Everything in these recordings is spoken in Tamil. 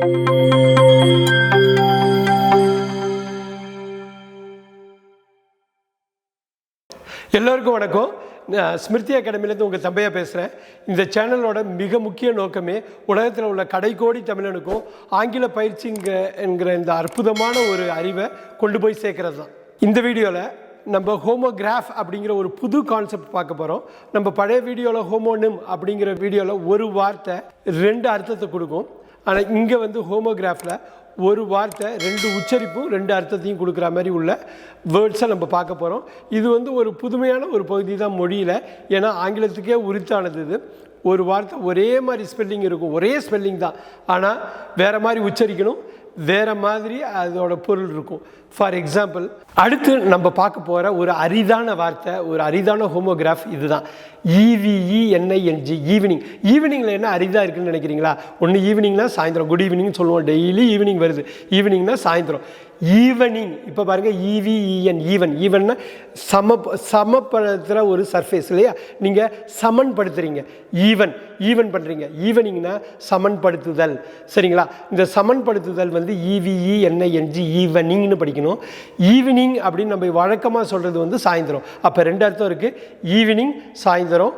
எல்லோருக்கும் வணக்கம். ஸ்மிருதி அகாடமிலேருந்து உங்கள் தம்பையா பேசுகிறேன். இந்த சேனலோட மிக முக்கிய நோக்கமே உலகத்தில் உள்ள கடைக்கோடி தமிழனுக்கும் ஆங்கில பயிற்சி என்கிற இந்த அற்புதமான ஒரு அறிவை கொண்டு போய் சேர்க்கறது தான். இந்த வீடியோவில் நம்ம ஹோமோகிராஃப் அப்படிங்கிற ஒரு புது கான்செப்ட் பார்க்க போகிறோம். நம்ம பழைய வீடியோவில் ஹோமோனிம் அப்படிங்கிற வீடியோவில் ஒரு வார்த்தை 2 அர்த்தத்தை கொடுக்கும். ஆனால் இங்கே ஹோமோகிராஃபில் ஒரு வார்த்தை 2 உச்சரிப்பும் 2 அர்த்தத்தையும் கொடுக்குற மாதிரி உள்ள வேர்ட்ஸை நம்ம பார்க்க போகிறோம். இது ஒரு புதுமையான ஒரு பகுதி தான் மொழியில். ஏன்னா ஆங்கிலத்துக்கே உரித்தானது இது. ஒரு வார்த்தை ஒரே மாதிரி ஸ்பெல்லிங் இருக்கும், ஒரே ஸ்பெல்லிங் தான், ஆனால் வேறு மாதிரி உச்சரிக்கணும், வேறு மாதிரி அதோட பொருள் இருக்கும். ஃபார் எக்ஸாம்பிள், அடுத்து நம்ம பார்க்க போகிற ஒரு அரிதான வார்த்தை, ஒரு அரிதான ஹோமோகிராஃப் இதுதான். EVENING, evening. ஈவினிங்கில் என்ன அரிதாக இருக்குன்னு நினைக்கிறீங்களா? ஒன்று ஈவினிங்னா சாயந்தரம், குட் ஈவினிங்னு சொல்லுவோம். டெய்லி ஈவினிங் வருது. ஈவினிங்னா சாயந்தரம். ஈவனிங், இப்போ பாருங்கள், EVEN, ஈவன்னா சமப்படுத்துகிற ஒரு சர்ஃபேஸ் இல்லையா? நீங்கள் சமன்படுத்துகிறீங்க, ஈவன் பண்ணுறீங்க. ஈவனிங்னா சமன்படுத்துதல், சரிங்களா? இந்த சமன்படுத்துதல் EVENING, ஈவனிங்னு படிக்கணும். ஈவினிங் அப்படின்னு நம்ம வழக்கமாக சொல்கிறது சாயந்தரம். அப்போ 2 அர்த்தம் இருக்குது, ஈவினிங் சாயந்தரம்,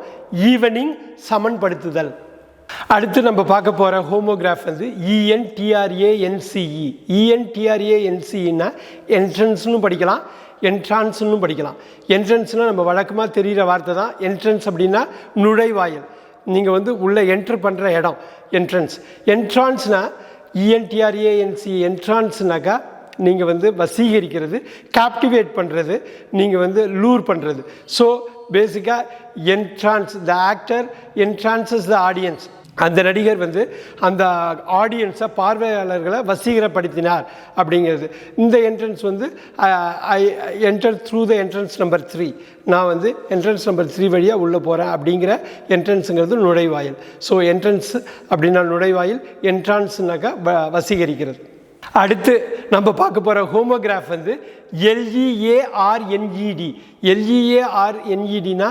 ஈவனிங் சமன்படுத்துதல். அடுத்து நம்ம பார்க்க போகிற ஹோமோகிராஃப் ENTRANCE. ENTRANCEன்னா என்ட்ரன்ஸ்னு படிக்கலாம், என்ட்ரான்ஸ்னு படிக்கலாம். என்ட்ரன்ஸ்னால் நம்ம வழக்கமாக தெரிகிற வார்த்தை தான். என்ட்ரன்ஸ் அப்படின்னா நுழைவாயில், நீங்கள் உள்ளே என்ட்ரு பண்ணுற இடம் என்ட்ரன்ஸ். என்ட்ரான்ஸ்னால் ENTRANCE, என்ட்ரான்ஸ்னாக்கா நீங்கள் வசீகரிக்கிறது, கேப்டிவேட் பண்ணுறது, நீங்கள் லூர் பண்ணுறது. ஸோ பேசிக்காக entrance, the actor entrances the audience. அந்த நடிகர் அந்த ஆடியன்ஸை, பார்வையாளர்களை வசீகரப்படுத்தினார் அப்படிங்கிறது. இந்த entrance I enter through the entrance number 3. நான் என்ட்ரன்ஸ் நம்பர் 3 வழியாக உள்ளே போகிறேன் அப்படிங்கிற என்ட்ரன்ஸுங்கிறது நுழைவாயில். ஸோ என்ட்ரன்ஸ் அப்படின்னா நுழைவாயில், என்ட்ரான்ஸ்னாக்கா வசீகரிக்கிறது. அடுத்து நம்ம பார்க்க போகிற ஹோமோகிராஃப் LEARNED. LEARNEDனா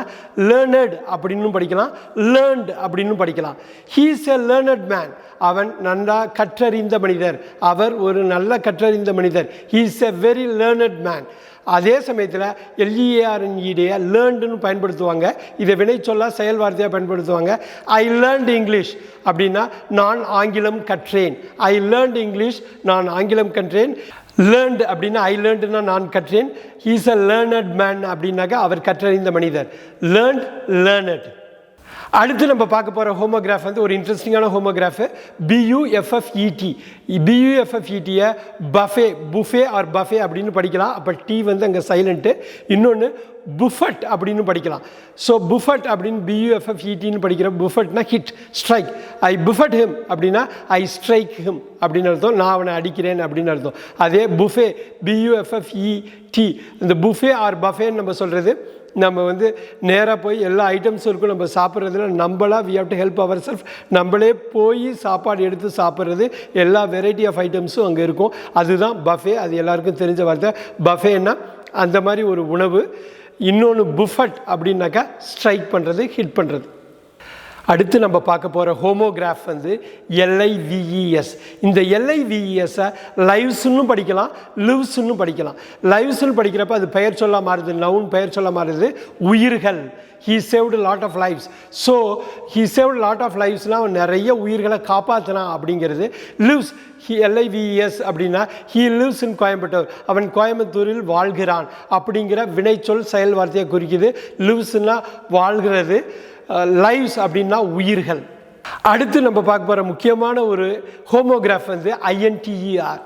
லேர்னட் அப்படின்னு படிக்கலாம், லேர்ன்ட் அப்படின்னு படிக்கலாம். He is a learned man. அவன் நல்லா கற்றறிந்த மனிதர், அவர் ஒரு நல்ல கற்றறிந்த மனிதர். He is a very learned man. அதே சமயத்தில் LEARNED லேர்ன்டுன்னு பயன்படுத்துவாங்க. இதை வினை சொல்ல செயல் வார்த்தையாக பயன்படுத்துவாங்க. ஐ லேர்ன்ட் இங்கிலீஷ் அப்படின்னா நான் ஆங்கிலம் கற்றேன். ஐ லேர்ன்ட் இங்கிலீஷ், நான் ஆங்கிலம் கற்றேன். லேர்ன்ட் அப்படின்னா ஐ லேர்ன்ட்னா நான் கற்றேன். He is a learned man அப்படின்னாக்கா அவர் கற்றறிந்த மனிதர். Learnt, learned. அடுத்து நம்ம பார்க்க போகிற ஹோமோகிராஃப் ஒரு இன்ட்ரெஸ்டிங்கான ஹோமோகிராஃப் BUFFET. BUFFETயை புஃபே ஆர் பஃபே அப்படின்னு படிக்கலாம். அப்போ டி அங்கே சைலண்ட்டு. இன்னொன்று புஃபட் அப்படின்னு படிக்கலாம். ஸோ புஃபட் அப்படின்னு BUFFETன்னு படிக்கிற புஃபட்னா ஹிட், ஸ்ட்ரைக். ஐ புஃபட் ஹிம் அப்படின்னா ஐ ஸ்ட்ரைக் ஹிம் அப்படின்னு அர்த்தம், நான் அவனை அடிக்கிறேன் அப்படின்னு அர்த்தம். அதே புஃபே BUFFET, இந்த புஃபே ஆர் பஃபேன்னு நம்ம சொல்கிறது, நம்ம நேராக போய் எல்லா ஐட்டம்ஸும் இருக்கும் நம்ம சாப்பிட்றதுல நம்மளா we have to help our self. நம்மளே போய் சாப்பாடு எடுத்து சாப்பிட்றது, எல்லா வெரைட்டி ஆஃப் ஐட்டம்ஸும் அங்கே இருக்கும். அதுதான் பஃபே. அது எல்லாருக்கும் தெரிஞ்ச வார்த்தை. பஃபேன்னா அந்த மாதிரி ஒரு உணவு. இன்னொன்று புஃபட் அப்படின்னாக்கா ஸ்ட்ரைக் பண்ணுறது, ஹிட் பண்ணுறது. அடுத்து நம்ம பார்க்க போகிற ஹோமோகிராஃப் LIVES. இந்த LIVESஸை லைவ்ஸ்ன்னு படிக்கலாம், லிவ்ஸ்ன்னு படிக்கலாம். லைவ்ஸ்ன்னு படிக்கிறப்ப அது பெயர் சொல்ல மாறுது, நவுன் பெயர் சொல்ல மாறுது. உயிர்கள், he saved a lot of lives. So he saved a lot of livesனால் அவன் நிறைய உயிர்களை காப்பாற்றினான் அப்படிங்கிறது. லிவ்ஸ், LIVES அப்படின்னா he lives in கோயம்புத்தூர், அவன் கோயம்புத்தூரில் வாழ்கிறான் அப்படிங்கிற வினைச்சொல் செயல் வார்த்தையை குறிக்குது. லிவ்ஸ்னா வாழ்கிறது, லைவ்ஸ் அப்படின்னா உயிர்கள். அடுத்து நம்ம பார்க்க போகிற முக்கியமான ஒரு ஹோமோகிராஃப் INTER.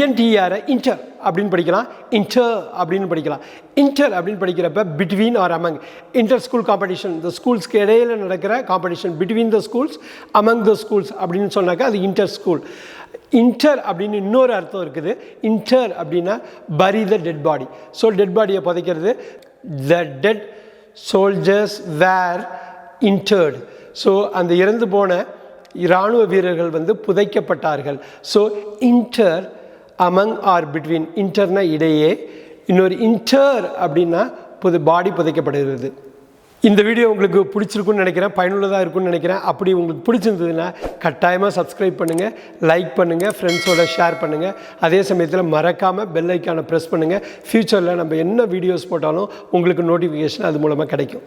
INTEரை இன்டர் அப்படின்னு படிக்கலாம், இன்டர் அப்படின்னு படிக்கலாம். இன்டர் அப்படின்னு படிக்கிறப்ப between or among. Inter school competition, இந்த ஸ்கூல்ஸ்க்கு இடையில் நடக்கிற competition, between the schools, among the schools அப்படின்னு சொன்னாக்கா அது இன்டர் ஸ்கூல். இன்டர் அப்படின்னு இன்னொரு அர்த்தம் இருக்குது. இன்டர் அப்படின்னா bury the dead body. So dead பாடியை புதைக்கிறது. The dead soldiers were interred. So அந்த இறந்து போன இராணுவ வீரர்கள் புதைக்கப்பட்டார்கள். So inter, among or between. இன்டர்னா இடையே, இன்னொரு இன்டர் அப்படின்னா பாடி புதைக்கப்படுகிறது. இந்த வீடியோ உங்களுக்கு பிடிச்சிருக்குன்னு நினைக்கிறேன், பயனுள்ளதாக இருக்குன்னு நினைக்கிறேன். அப்படி உங்களுக்கு பிடிச்சிருந்ததுன்னா கட்டாயமாக சப்ஸ்கிரைப் பண்ணுங்கள், லைக் பண்ணுங்கள், ஃப்ரெண்ட்ஸோட ஷேர் பண்ணுங்கள். அதே சமயத்தில் மறக்காமல் பெல் ஐக்கானை ப்ரெஸ் பண்ணுங்கள். ஃப்யூச்சரில் நம்ம என்ன வீடியோஸ் போட்டாலும் உங்களுக்கு நோட்டிஃபிகேஷன் அது மூலமாக கிடைக்கும்.